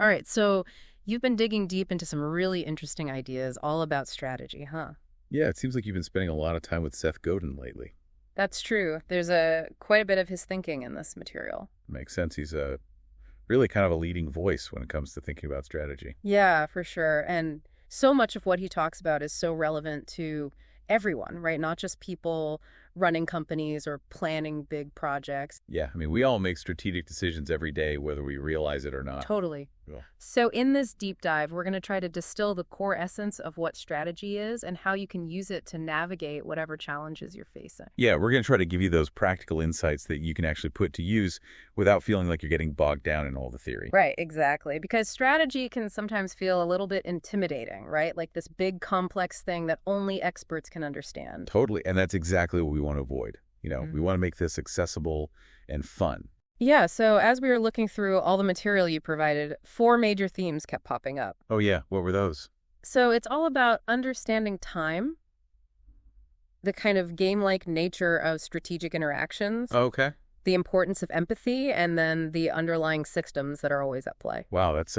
All right, so you've been digging deep into some really interesting ideas all about strategy, huh? Yeah, it seems like you've been spending a lot of time with Seth Godin lately. That's true. There's a quite a bit of his thinking in this material. Makes sense. He's a really kind of a leading voice when it comes to thinking about strategy. Yeah, for sure. And so much of what he talks about is so relevant to everyone, right? Not just people running companies or planning big projects. Yeah, I mean, we all make strategic decisions every day, whether we realize it or not. Totally. Yeah. So, in this deep dive, we're going to try to distill the core essence of what strategy is and how you can use it to navigate whatever challenges you're facing. Yeah, we're going to try to give you those practical insights that you can actually put to use without feeling like you're getting bogged down in all the theory. Right, exactly. Because strategy can sometimes feel a little bit intimidating, right? Like this big complex thing that only experts can understand. Totally. And that's exactly what we want to avoid. We Mhm. want to make this accessible and fun. Yeah, so as we were looking through all the material you provided, four major themes kept popping up. Oh, yeah. What were those? So it's all about understanding time, the kind of game-like nature of strategic interactions, Okay. the importance of empathy, and then the underlying systems that are always at play. Wow, that's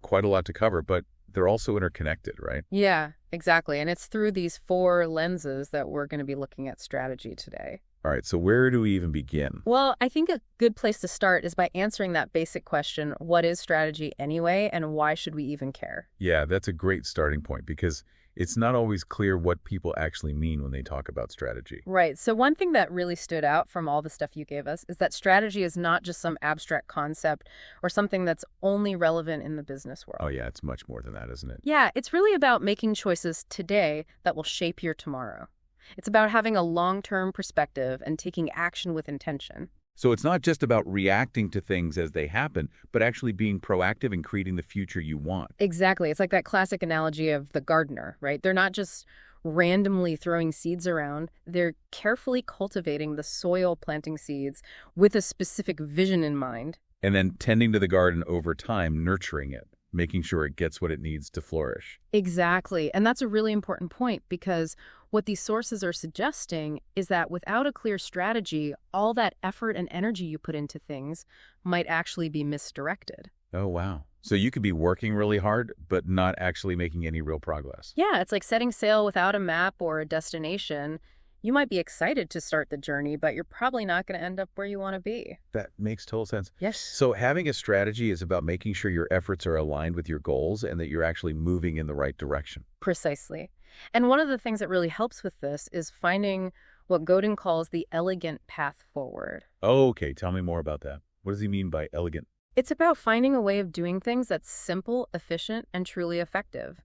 quite a lot to cover, but they're also interconnected, right? Yeah, exactly. And it's through these four lenses that we're going to be looking at strategy today. All right, so where do we even begin? Well, I think a good place to start is by answering that basic question, what is strategy anyway, and why should we even care? Yeah, that's a great starting point because it's not always clear what people actually mean when they talk about strategy. Right. So one thing that really stood out from all the stuff you gave us is that strategy is not just some abstract concept or something that's only relevant in the business Oh, world. yeah, it's much more than that, isn't it? Yeah, it's really about making choices today that will shape your tomorrow. It's about having a long-term perspective and taking action with intention. So it's not just about reacting to things as they happen, but actually being proactive and creating the future you want. Exactly. It's like that classic analogy of the gardener, right? They're not just randomly throwing seeds around. They're carefully cultivating the soil, planting seeds with a specific vision in mind. And then tending to the garden over time, nurturing it, making sure it gets what it needs to flourish. Exactly. And that's a really important point because what these sources are suggesting is that without a clear strategy, all that effort and energy you put into things might actually be misdirected. Oh, wow. So you could be working really hard, but not actually making any real progress. Yeah, it's like setting sail without a map or a destination. You might be excited to start the journey, but you're probably not going to end up where you want to be. That makes total sense. Yes. So having a strategy is about making sure your efforts are aligned with your goals and that you're actually moving in the right direction. Precisely. And one of the things that really helps with this is finding what Godin calls the elegant path forward. Okay, tell me more about that. What does he mean by elegant? It's about finding a way of doing things that's simple, efficient, and truly effective.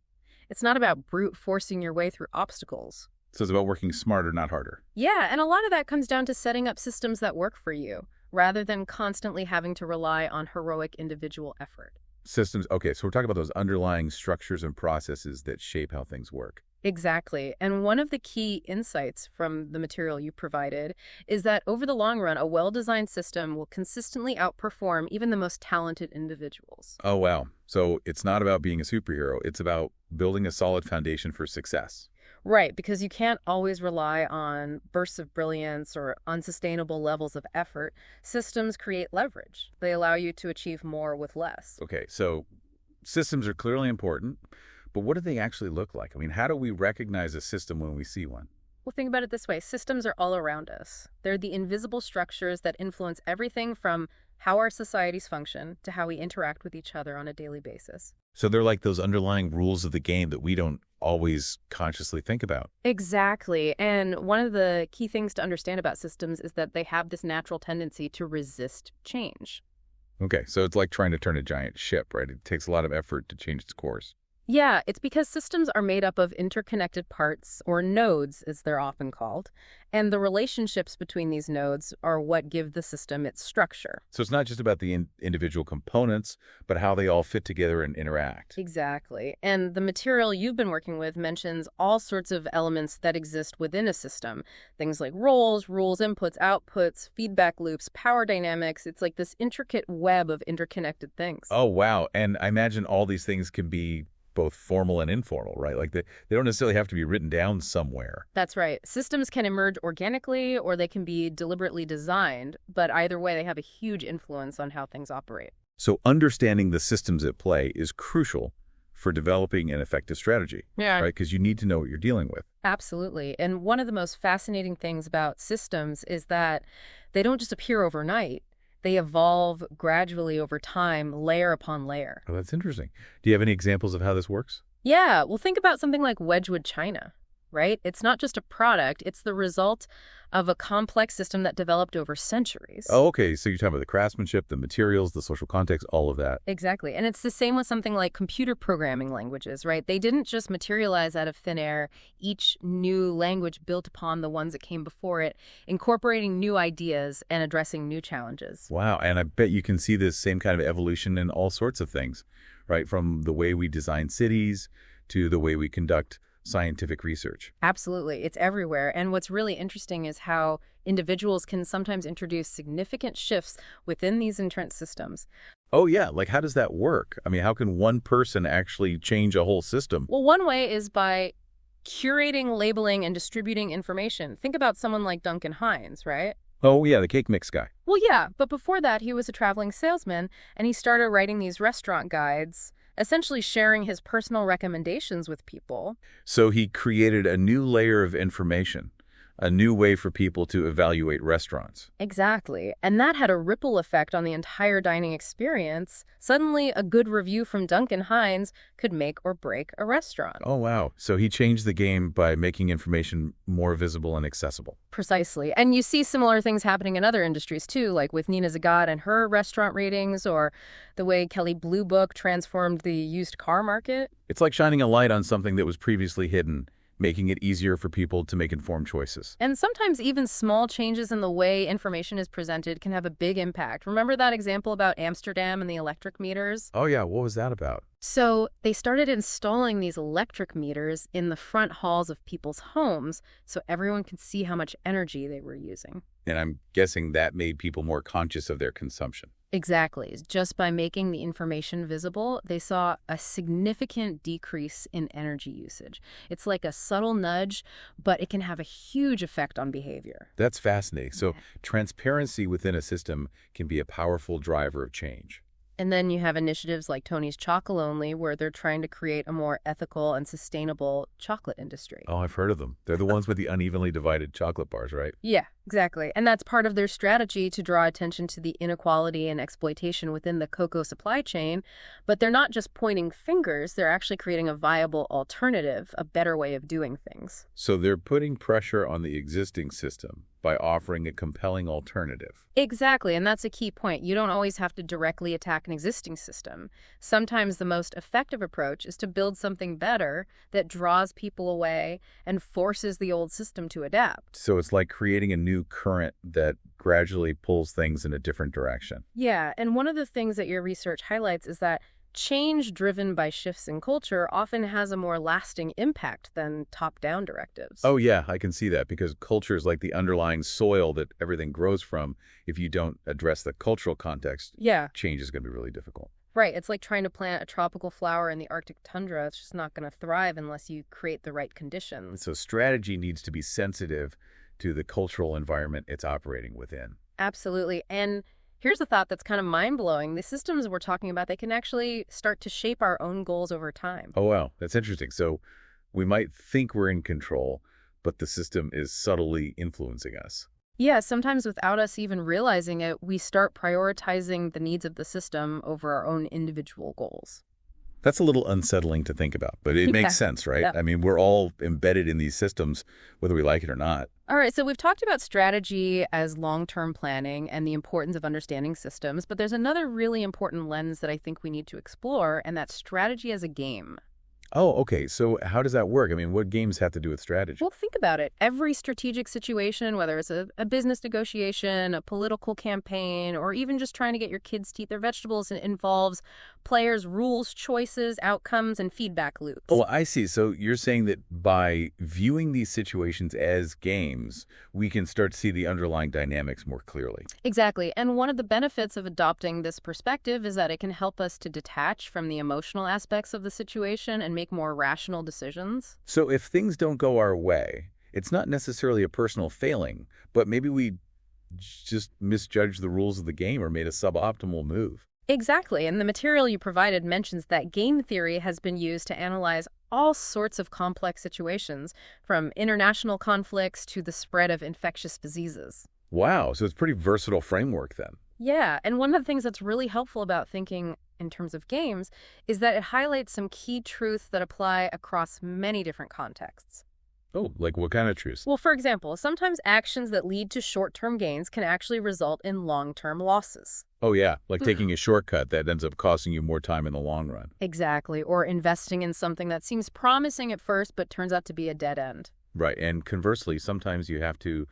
It's not about brute forcing your way through obstacles. So it's about working smarter, not harder. Yeah, and a lot of that comes down to setting up systems that work for you, rather than constantly having to rely on heroic individual effort. Systems. Okay, so we're talking about those underlying structures and processes that shape how things work. Exactly. And one of the key insights from the material you provided is that over the long run, a well-designed system will consistently outperform even the most talented individuals. Oh, wow. So it's not about being a superhero. It's about building a solid foundation for success. Right, because you can't always rely on bursts of brilliance or unsustainable levels of effort. Systems create leverage. They allow you to achieve more with less. Okay, so systems are clearly important, but what do they actually look like? I mean, how do we recognize a system when we see one? Well, think about it this way. Systems are all around us. They're the invisible structures that influence everything from how our societies function to how we interact with each other on a daily basis. So they're like those underlying rules of the game that we don't always consciously think about. Exactly. And one of the key things to understand about systems is that they have this natural tendency to resist change. Okay, so it's like trying to turn a giant ship, right? It takes a lot of effort to change its course. Yeah, it's because systems are made up of interconnected parts, or nodes as they're often called, and the relationships between these nodes are what give the system its structure. So it's not just about the individual components, but how they all fit together and interact. Exactly. And the material you've been working with mentions all sorts of elements that exist within a system. Things like roles, rules, inputs, outputs, feedback loops, power dynamics. It's like this intricate web of interconnected things. Oh, wow. And I imagine all these things can be both formal and informal, right? Like they don't necessarily have to be written down somewhere. That's right. Systems can emerge organically or they can be deliberately designed, but either way, they have a huge influence on how things operate. So understanding the systems at play is crucial for developing an effective strategy, Yeah. right? Because you need to know what you're dealing with. Absolutely. And one of the most fascinating things about systems is that they don't just appear overnight. They evolve gradually over time, layer upon layer. Oh, that's interesting. Do you have any examples of how this works? Yeah, well, think about something like Wedgwood china, right? It's not just a product, it's the result of a complex system that developed over centuries. Oh, okay. So you're talking about the craftsmanship, the materials, the social context, all of that. Exactly. And it's the same with something like computer programming languages, right? They didn't just materialize out of thin air. Each new language built upon the ones that came before it, incorporating new ideas and addressing new challenges. Wow. And I bet you can see this same kind of evolution in all sorts of things, right? From the way we design cities to the way we conduct scientific research. Absolutely. It's everywhere. And what's really interesting is how individuals can sometimes introduce significant shifts within these entrenched systems. Oh, yeah. Like, how does that work? I mean, how can one person actually change a whole system? Well, one way is by curating, labeling, and distributing information. Think about someone like Duncan Hines, right? Oh, yeah, the cake mix guy. Well, yeah, but before that, he was a traveling salesman, and he started writing these restaurant guides, essentially sharing his personal recommendations with people. So he created a new layer of information, a new way for people to evaluate restaurants. Exactly. And that had a ripple effect on the entire dining experience. Suddenly, a good review from Duncan Hines could make or break a restaurant. Oh, wow. So he changed the game by making information more visible and accessible. Precisely. And you see similar things happening in other industries, too, like with Nina Zagat and her restaurant ratings, or the way Kelley Blue Book transformed the used car market. It's like shining a light on something that was previously hidden, making it easier for people to make informed choices. And sometimes even small changes in the way information is presented can have a big impact. Remember that example about Amsterdam and the electric meters? Oh, yeah. What was that about? So they started installing these electric meters in the front halls of people's homes so everyone could see how much energy they were using. And I'm guessing that made people more conscious of their consumption. Exactly. Just by making the information visible, they saw a significant decrease in energy usage. It's like a subtle nudge, but it can have a huge effect on behavior. That's fascinating. So transparency within a system can be a powerful driver of change. And then you have initiatives like Tony's Chocolonely, where they're trying to create a more ethical and sustainable chocolate industry. Oh, I've heard of them. They're the ones with the unevenly divided chocolate bars, right? Yeah, exactly. And that's part of their strategy to draw attention to the inequality and exploitation within the cocoa supply chain. But they're not just pointing fingers, they're actually creating a viable alternative, a better way of doing things. So they're putting pressure on the existing system by offering a compelling alternative. Exactly, and that's a key point. You don't always have to directly attack an existing system. Sometimes the most effective approach is to build something better that draws people away and forces the old system to adapt. So it's like creating a new current that gradually pulls things in a different direction. Yeah, and one of the things that your research highlights is that change driven by shifts in culture often has a more lasting impact than top-down directives. Oh, yeah, I can see that because culture is like the underlying soil that everything grows from. If you don't address the cultural context, Yeah, change is going to be really difficult. right. It's like trying to plant a tropical flower in the Arctic tundra. It's just not going to thrive unless you create the right conditions. So strategy needs to be sensitive to the cultural environment it's operating within. Absolutely. And here's a thought that's kind of mind-blowing. The systems we're talking about, they can actually start to shape our own goals over time. Oh, wow, that's interesting. So we might think we're in control, but the system is subtly influencing us. Yeah, sometimes without us even realizing it, we start prioritizing the needs of the system over our own individual goals. That's a little unsettling to think about, but it makes sense, right? Yeah. I mean, we're all embedded in these systems, whether we like it or not. All right, so we've talked about strategy as long-term planning and the importance of understanding systems, but there's another really important lens that I think we need to explore, and that's strategy as a game. Oh, okay. So how does that work? I mean, what games have to do with strategy? Well, think about it. Every strategic situation, whether it's a business negotiation, a political campaign, or even just trying to get your kids to eat their vegetables, it involves players' rules, choices, outcomes, and feedback loops. Oh, I see. So you're saying that by viewing these situations as games, we can start to see the underlying dynamics more clearly. Exactly. And one of the benefits of adopting this perspective is that it can help us to detach from the emotional aspects of the situation and make more rational decisions. So if things don't go our way, it's not necessarily a personal failing, but maybe we just misjudged the rules of the game or made a suboptimal move. Exactly, and the material you provided mentions that game theory has been used to analyze all sorts of complex situations, from international conflicts to the spread of infectious diseases. Wow, so it's a pretty versatile framework then. Yeah, and one of the things that's really helpful about thinking in terms of games is that it highlights some key truths that apply across many different contexts. Oh, like what kind of truths? Well, for example, sometimes actions that lead to short-term gains can actually result in long-term losses. Oh, yeah, like taking a shortcut that ends up costing you more time in the long run. Exactly, or investing in something that seems promising at first but turns out to be a dead end. Right, and conversely, sometimes you have to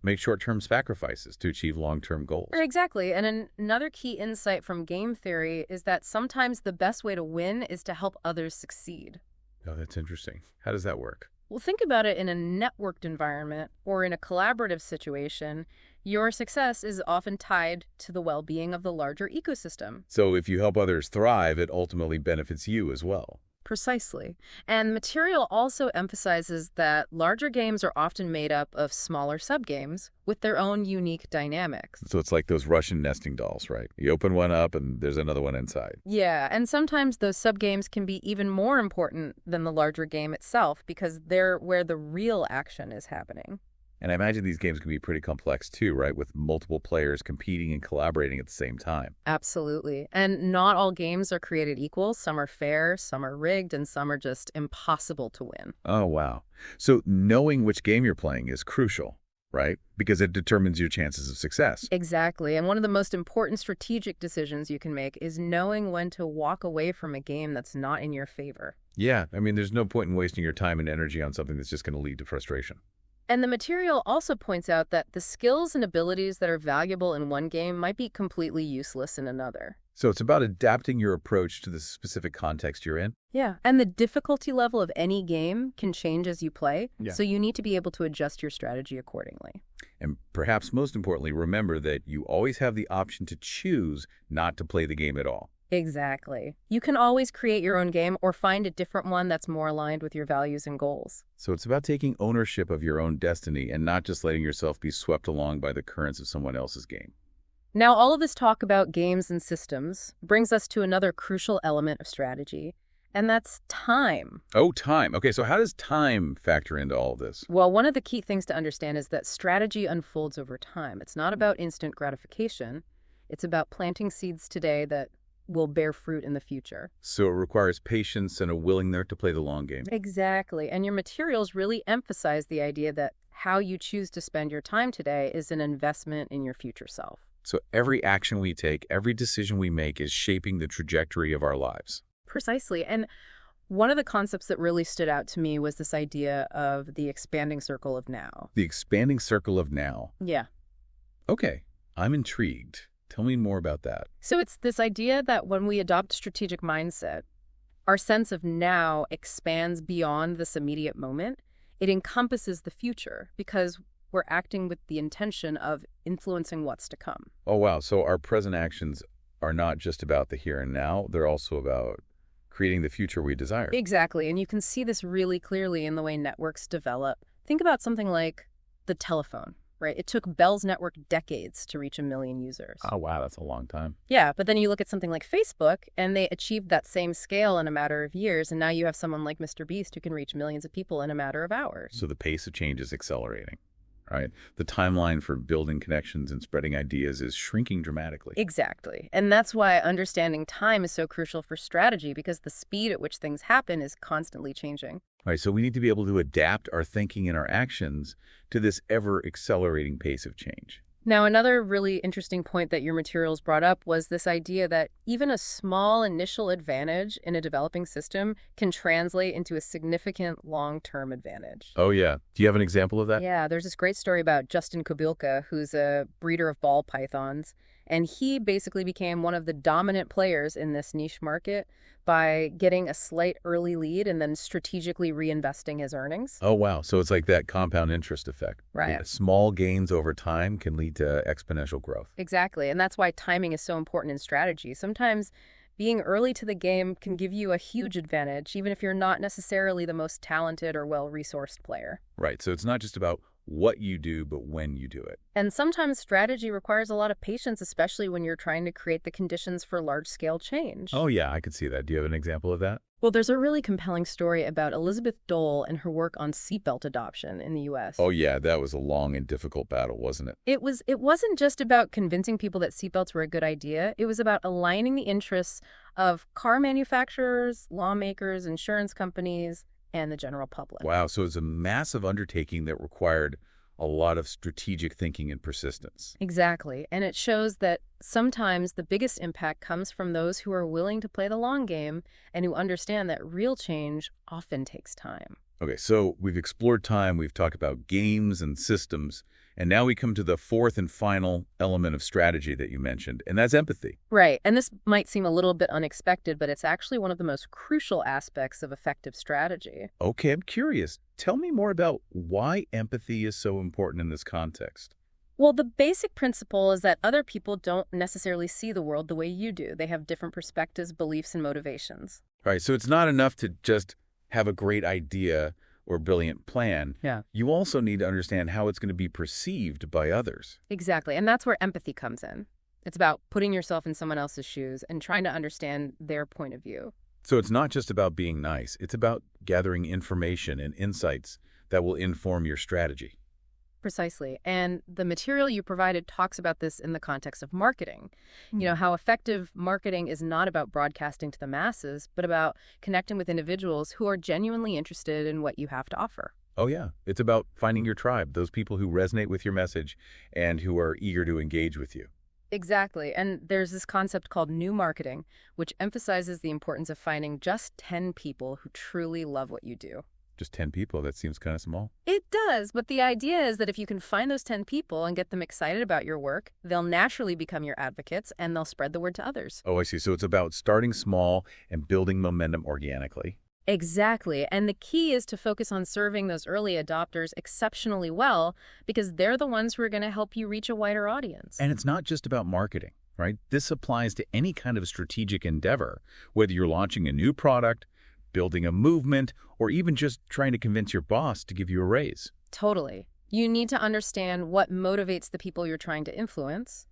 make short-term sacrifices to achieve long-term goals. Exactly, and another key insight from game theory is that sometimes the best way to win is to help others succeed. Oh, that's interesting. How does that work? Well, think about it in a networked environment or in a collaborative situation. Your success is often tied to the well-being of the larger ecosystem. So if you help others thrive, it ultimately benefits you as well. Precisely. And material also emphasizes that larger games are often made up of smaller subgames with their own unique dynamics. So it's like those Russian nesting dolls, right? You open one up and there's another one inside. Yeah, and sometimes those subgames can be even more important than the larger game itself because they're where the real action is happening. And I imagine these games can be pretty complex too, right? With multiple players competing and collaborating at the same time. Absolutely. And not all games are created equal. Some are fair, some are rigged, and some are just impossible to win. Oh, wow. So knowing which game you're playing is crucial, right? Because it determines your chances of success. Exactly. And one of the most important strategic decisions you can make is knowing when to walk away from a game that's not in your favor. Yeah, I mean, there's no point in wasting your time and energy on something that's just going to lead to frustration. And the material also points out that the skills and abilities that are valuable in one game might be completely useless in another. So it's about adapting your approach to the specific context you're in. Yeah, and the difficulty level of any game can change as you play, Yeah. so you need to be able to adjust your strategy accordingly. And perhaps most importantly, remember that you always have the option to choose not to play the game at all. Exactly. You can always create your own game or find a different one that's more aligned with your values and goals. So it's about taking ownership of your own destiny and not just letting yourself be swept along by the currents of someone else's game. Now, all of this talk about games and systems brings us to another crucial element of strategy, and that's time. Oh, time. Okay, so how does time factor into all of this? Well, one of the key things to understand is that strategy unfolds over time. It's not about instant gratification. It's about planting seeds today that will bear fruit in the future. So it requires patience and a willingness to play the long game. Exactly. And your materials really emphasize the idea that how you choose to spend your time today is an investment in your future self. So every action we take, every decision we make is shaping the trajectory of our lives. Precisely. And one of the concepts that really stood out to me was this idea of the expanding circle of now. The expanding circle of now. Yeah. Okay, I'm intrigued. Tell me more about that. So it's this idea that when we adopt strategic mindset, our sense of now expands beyond this immediate moment. It encompasses the future because we're acting with the intention of influencing what's to come. Oh, wow. So our present actions are not just about the here and now. They're also about creating the future we desire. Exactly. And you can see this really clearly in the way networks develop. Think about something like the telephone, right? It took Bell's network decades to reach 1 million users. Oh, wow. That's a long time. Yeah, but then you look at something like Facebook, and they achieved that same scale in a matter of years, and now you have someone like Mr. Beast who can reach millions of people in a matter of hours. So the pace of change is accelerating, right? The timeline for building connections and spreading ideas is shrinking dramatically. Exactly. And that's why understanding time is so crucial for strategy, because the speed at which things happen is constantly changing. Right, so we need to be able to adapt our thinking and our actions to this ever-accelerating pace of change. Now, another really interesting point that your materials brought up was this idea that even a small initial advantage in a developing system can translate into a significant long-term advantage. Oh, yeah. Do you have an example of that? Yeah, there's this great story about Justin Kobylka, who's a breeder of ball pythons, and he basically became one of the dominant players in this niche market by getting a slight early lead and then strategically reinvesting his earnings. Oh, wow. So it's like that compound interest effect. Right. Yeah, small gains over time can lead to exponential growth. Exactly, and that's why timing is so important in strategy. Sometimes being early to the game can give you a huge advantage, even if you're not necessarily the most talented or well-resourced player. Right. So it's not just about what you do, but when you do it. And sometimes strategy requires a lot of patience, especially when you're trying to create the conditions for large-scale change. Oh, yeah, I could see that. Do you have an example of that? Well, there's a really compelling story about Elizabeth Dole and her work on seatbelt adoption in the U.S. Oh, yeah, that was a long and difficult battle, wasn't it? It wasn't just about convincing people that seatbelts were a good idea. It was about aligning the interests of car manufacturers, lawmakers, insurance companies, and the general public. Wow, so it's a massive undertaking that required a lot of strategic thinking and persistence. Exactly. And it shows that sometimes the biggest impact comes from those who are willing to play the long game and who understand that real change often takes time. Okay, so we've explored time, we've talked about games and systems, and now we come to the fourth and final element of strategy that you mentioned, and that's empathy. Right. And this might seem a little bit unexpected, but it's actually one of the most crucial aspects of effective strategy. Okay, I'm curious. Tell me more about why empathy is so important in this context. Well, the basic principle is that other people don't necessarily see the world the way you do. They have different perspectives, beliefs, and motivations. All right, so it's not enough to just have a great idea or brilliant plan. Yeah. You also need to understand how it's going to be perceived by others. Exactly. And that's where empathy comes in. It's about putting yourself in someone else's shoes and trying to understand their point of view. So it's not just about being nice. It's about gathering information and insights that will inform your strategy. Precisely. And the material you provided talks about this in the context of marketing. You know, how effective marketing is not about broadcasting to the masses, but about connecting with individuals who are genuinely interested in what you have to offer. Oh, yeah. It's about finding your tribe, those people who resonate with your message and who are eager to engage with you. Exactly. And there's this concept called new marketing, which emphasizes the importance of finding just 10 people who truly love what you do. Just 10 people, that seems kind of small. It does, but the idea is that if you can find those 10 people and get them excited about your work, they'll naturally become your advocates and they'll spread the word to others. Oh, I see. So it's about starting small and building momentum organically. Exactly. And the key is to focus on serving those early adopters exceptionally well because they're the ones who are going to help you reach a wider audience. And it's not just about marketing, right? This applies to any kind of strategic endeavor, whether you're launching a new product, building a movement, or even just trying to convince your boss to give you a raise. Totally. You need to understand what motivates the people you're trying to influence.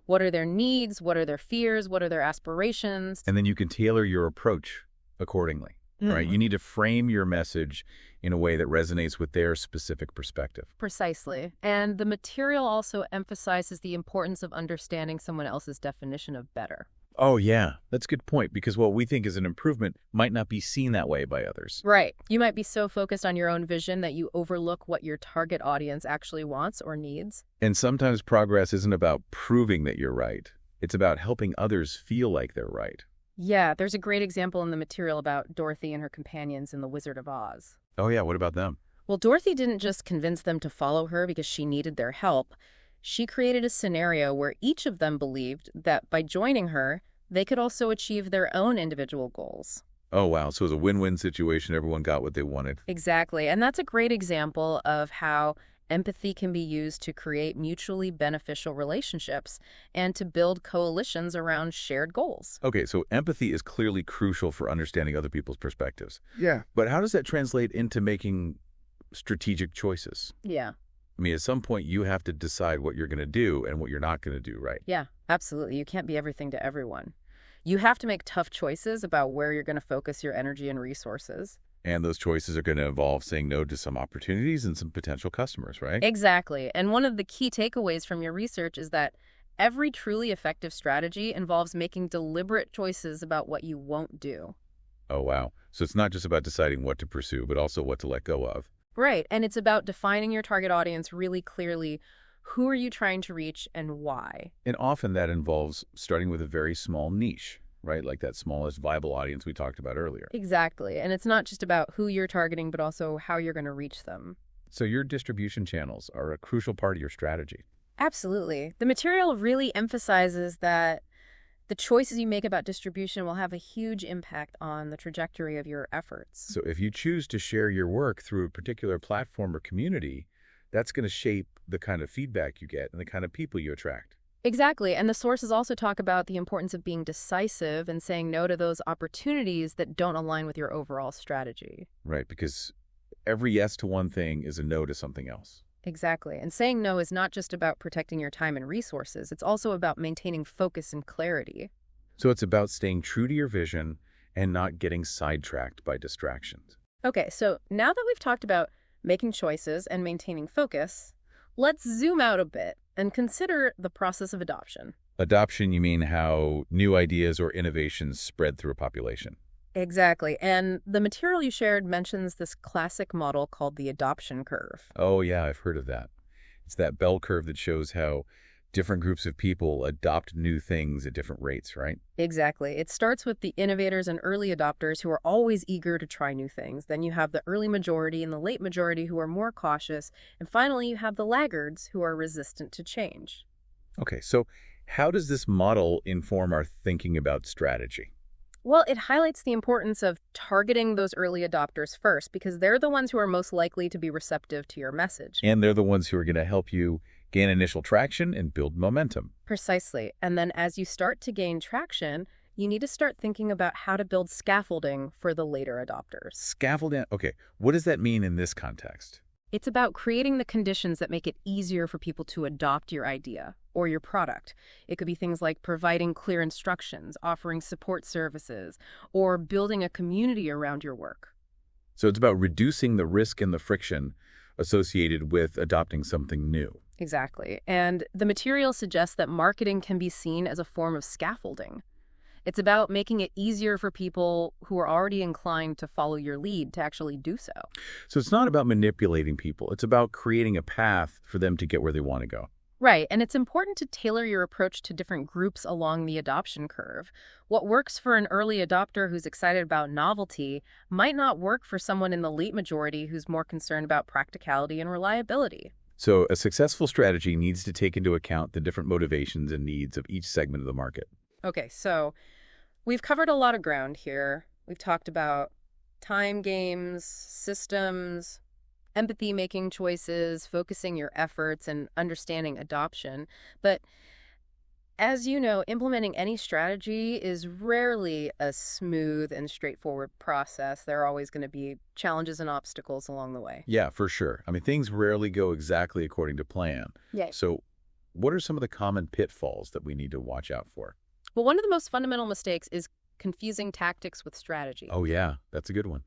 What are their needs? What are their fears? What are their aspirations? And then you can tailor your approach accordingly, right? You need to frame your message in a way that resonates with their specific perspective. Precisely. And the material also emphasizes the importance of understanding someone else's definition of better. Oh, yeah. That's a good point, because what we think is an improvement might not be seen that way by others. Right. You might be so focused on your own vision that you overlook what your target audience actually wants or needs. And sometimes progress isn't about proving that you're right. It's about helping others feel like they're right. Yeah, there's a great example in the material about Dorothy and her companions in The Wizard of Oz. Oh, yeah. What about them? Well, Dorothy didn't just convince them to follow her because she needed their help. She created a scenario where each of them believed that by joining her, they could also achieve their own individual goals. Oh, wow. So it was a win-win situation. Everyone got what they wanted. Exactly. And that's a great example of how empathy can be used to create mutually beneficial relationships and to build coalitions around shared goals. Okay, so empathy is clearly crucial for understanding other people's perspectives. Yeah. But how does that translate into making strategic choices? Yeah. I mean, at some point, you have to decide what you're going to do and what you're not going to do, right? Yeah, absolutely. You can't be everything to everyone. You have to make tough choices about where you're going to focus your energy and resources. And those choices are going to involve saying no to some opportunities and some potential customers, right? Exactly. And one of the key takeaways from your research is that every truly effective strategy involves making deliberate choices about what you won't do. Oh, wow. So it's not just about deciding what to pursue, but also what to let go of. Right. And it's about defining your target audience really clearly. Who are you trying to reach and why? And often that involves starting with a very small niche, right? Like that smallest viable audience we talked about earlier. Exactly. And it's not just about who you're targeting, but also how you're going to reach them. So your distribution channels are a crucial part of your strategy. Absolutely. The material really emphasizes that the choices you make about distribution will have a huge impact on the trajectory of your efforts. So if you choose to share your work through a particular platform or community, that's going to shape the kind of feedback you get and the kind of people you attract. Exactly. And the sources also talk about the importance of being decisive and saying no to those opportunities that don't align with your overall strategy. Right, because every yes to one thing is a no to something else. Exactly. And saying no is not just about protecting your time and resources. It's also about maintaining focus and clarity. So it's about staying true to your vision and not getting sidetracked by distractions. Okay, so now that we've talked about making choices and maintaining focus, let's zoom out a bit and consider the process of adoption. Adoption, you mean how new ideas or innovations spread through a population? Exactly. And the material you shared mentions this classic model called the adoption curve. Oh, yeah, I've heard of that. It's that bell curve that shows how different groups of people adopt new things at different rates, right? Exactly. It starts with the innovators and early adopters who are always eager to try new things. Then you have the early majority and the late majority who are more cautious. And finally, you have the laggards who are resistant to change. Okay, so how does this model inform our thinking about strategy? Well, it highlights the importance of targeting those early adopters first because they're the ones who are most likely to be receptive to your message. And they're the ones who are going to help you gain initial traction and build momentum. Precisely. And then as you start to gain traction, you need to start thinking about how to build scaffolding for the later adopters. Scaffolding, okay, what does that mean in this context? It's about creating the conditions that make it easier for people to adopt your idea or your product. It could be things like providing clear instructions, offering support services, or building a community around your work. So it's about reducing the risk and the friction associated with adopting something new. Exactly. And the material suggests that marketing can be seen as a form of scaffolding. It's about making it easier for people who are already inclined to follow your lead to actually do so. So it's not about manipulating people. It's about creating a path for them to get where they want to go. Right, and it's important to tailor your approach to different groups along the adoption curve. What works for an early adopter who's excited about novelty might not work for someone in the late majority who's more concerned about practicality and reliability. So a successful strategy needs to take into account the different motivations and needs of each segment of the market. Okay, so we've covered a lot of ground here. We've talked about time games, systems, empathy, making choices, focusing your efforts, and understanding adoption. But as you know, implementing any strategy is rarely a smooth and straightforward process. There are always going to be challenges and obstacles along the way. Yeah, for sure. I mean, things rarely go exactly according to plan. Yeah. So what are some of the common pitfalls that we need to watch out for? Well, one of the most fundamental mistakes is confusing tactics with strategy. Oh, yeah, that's a good one.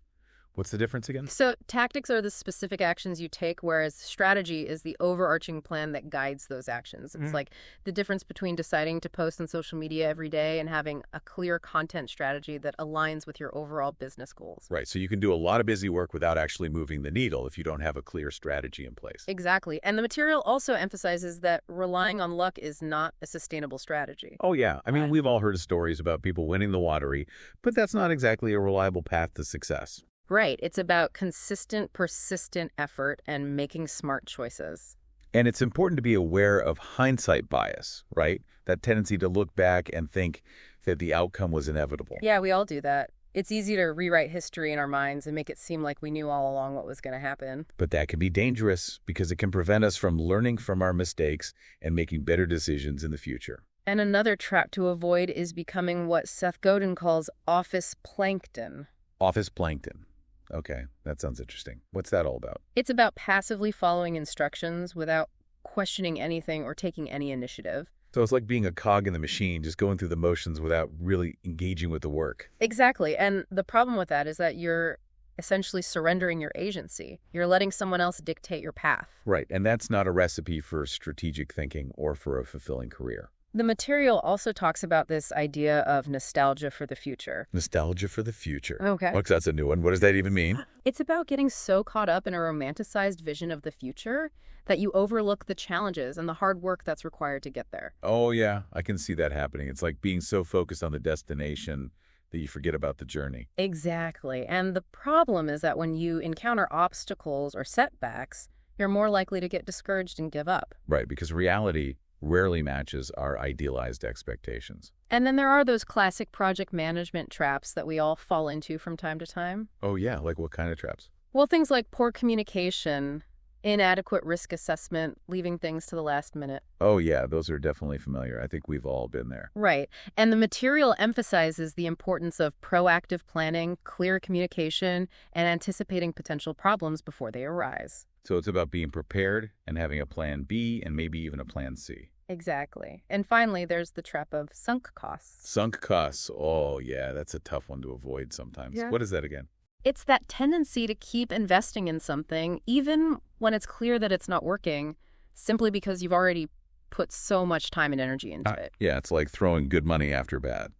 What's the difference again? So tactics are the specific actions you take, whereas strategy is the overarching plan that guides those actions. It's like the difference between deciding to post on social media every day and having a clear content strategy that aligns with your overall business goals. Right, so you can do a lot of busy work without actually moving the needle if you don't have a clear strategy in place. Exactly. And the material also emphasizes that relying on luck is not a sustainable strategy. Oh, yeah. I mean, we've all heard of stories about people winning the lottery, but that's not exactly a reliable path to success. Right. It's about consistent, persistent effort and making smart choices. And it's important to be aware of hindsight bias, right? That tendency to look back and think that the outcome was inevitable. Yeah, we all do that. It's easy to rewrite history in our minds and make it seem like we knew all along what was going to happen. But that can be dangerous because it can prevent us from learning from our mistakes and making better decisions in the future. And another trap to avoid is becoming what Seth Godin calls office plankton. Office plankton. Okay, that sounds interesting. What's that all about? It's about passively following instructions without questioning anything or taking any initiative. So it's like being a cog in the machine, just going through the motions without really engaging with the work. Exactly. And the problem with that is that you're essentially surrendering your agency. You're letting someone else dictate your path. Right, and that's not a recipe for strategic thinking or for a fulfilling career. The material also talks about this idea of nostalgia for the future. Nostalgia for the future. Okay. Well, that's a new one. What does that even mean? It's about getting so caught up in a romanticized vision of the future that you overlook the challenges and the hard work that's required to get there. Oh, yeah, I can see that happening. It's like being so focused on the destination that you forget about the journey. Exactly. And the problem is that when you encounter obstacles or setbacks, you're more likely to get discouraged and give up. Right, because reality rarely matches our idealized expectations. And then there are those classic project management traps that we all fall into from time to time. Oh, yeah, like what kind of traps? Well, things like poor communication, inadequate risk assessment, leaving things to the last minute. Oh, yeah, those are definitely familiar. I think we've all been there. Right. And the material emphasizes the importance of proactive planning, clear communication, and anticipating potential problems before they arise. So it's about being prepared and having a plan B and maybe even a plan C. Exactly. And finally, there's the trap of sunk costs. Sunk costs. Oh, yeah, that's a tough one to avoid sometimes. Yeah. What is that again? It's that tendency to keep investing in something, even when it's clear that it's not working, simply because you've already put so much time and energy into it. Yeah, it's like throwing good money after bad,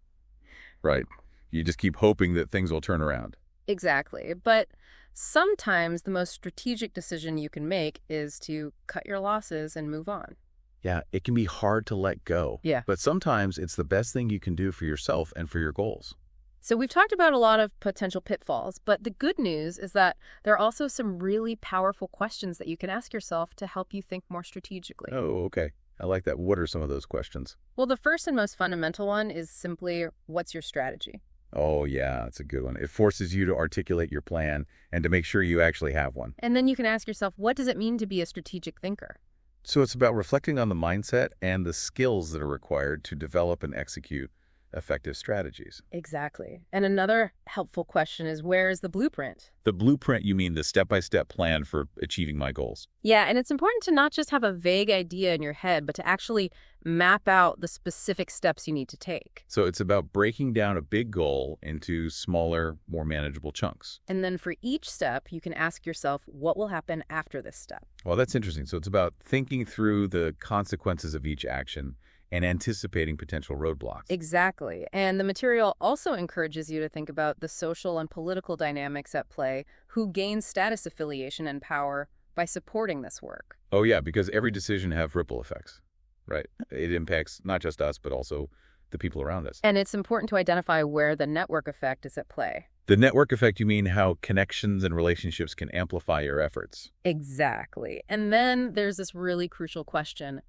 right? You just keep hoping that things will turn around. Exactly. But sometimes the most strategic decision you can make is to cut your losses and move on. Yeah, it can be hard to let go. Yeah. But sometimes it's the best thing you can do for yourself and for your goals. So we've talked about a lot of potential pitfalls, but the good news is that there are also some really powerful questions that you can ask yourself to help you think more strategically. Oh, okay. I like that. What are some of those questions? Well, the first and most fundamental one is simply, what's your strategy? Oh, yeah, that's a good one. It forces you to articulate your plan and to make sure you actually have one. And then you can ask yourself, what does it mean to be a strategic thinker? So it's about reflecting on the mindset and the skills that are required to develop and execute effective strategies. Exactly. And another helpful question is, where is the blueprint? The blueprint, you mean the step-by-step plan for achieving my goals. Yeah, and it's important to not just have a vague idea in your head, but to actually map out the specific steps you need to take. So it's about breaking down a big goal into smaller, more manageable chunks. And then for each step, you can ask yourself, what will happen after this step? Well, that's interesting. So it's about thinking through the consequences of each action and anticipating potential roadblocks. Exactly. And the material also encourages you to think about the social and political dynamics at play, who gains status affiliation and power by supporting this work. Oh, yeah, because every decision have ripple effects, right? It impacts not just us, but also the people around us. And it's important to identify where the network effect is at play. The network effect, you mean how connections and relationships can amplify your efforts? Exactly. And then there's this really crucial question.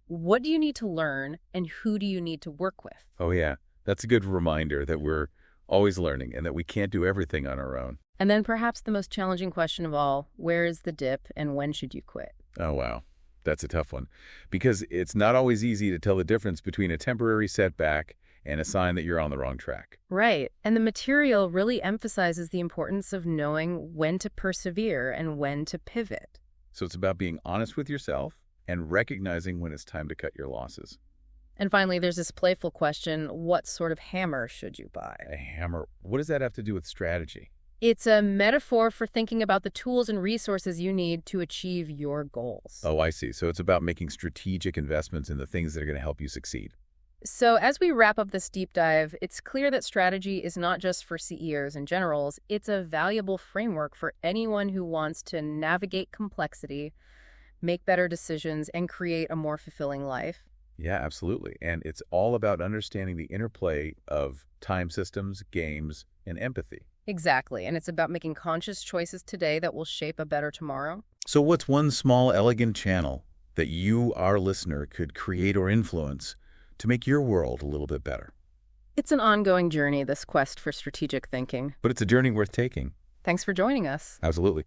What do you need to learn, and who do you need to work with? Oh, yeah. That's a good reminder that we're always learning and that we can't do everything on our own. And then perhaps the most challenging question of all, where is the dip and when should you quit? Oh, wow. That's a tough one. Because it's not always easy to tell the difference between a temporary setback and a sign that you're on the wrong track. Right. And the material really emphasizes the importance of knowing when to persevere and when to pivot. So it's about being honest with yourself and recognizing when it's time to cut your losses. And finally, there's this playful question, what sort of hammer should you buy? A hammer. What does that have to do with strategy? It's a metaphor for thinking about the tools and resources you need to achieve your goals. Oh, I see. So it's about making strategic investments in the things that are going to help you succeed. So as we wrap up this deep dive, it's clear that strategy is not just for CEOs and generals. It's a valuable framework for anyone who wants to navigate complexity, make better decisions, and create a more fulfilling life. Yeah, absolutely. And it's all about understanding the interplay of time systems, games, and empathy. Exactly. And it's about making conscious choices today that will shape a better tomorrow. So what's one small, elegant channel that you, our listener, could create or influence to make your world a little bit better? It's an ongoing journey, this quest for strategic thinking. But it's a journey worth taking. Thanks for joining us. Absolutely.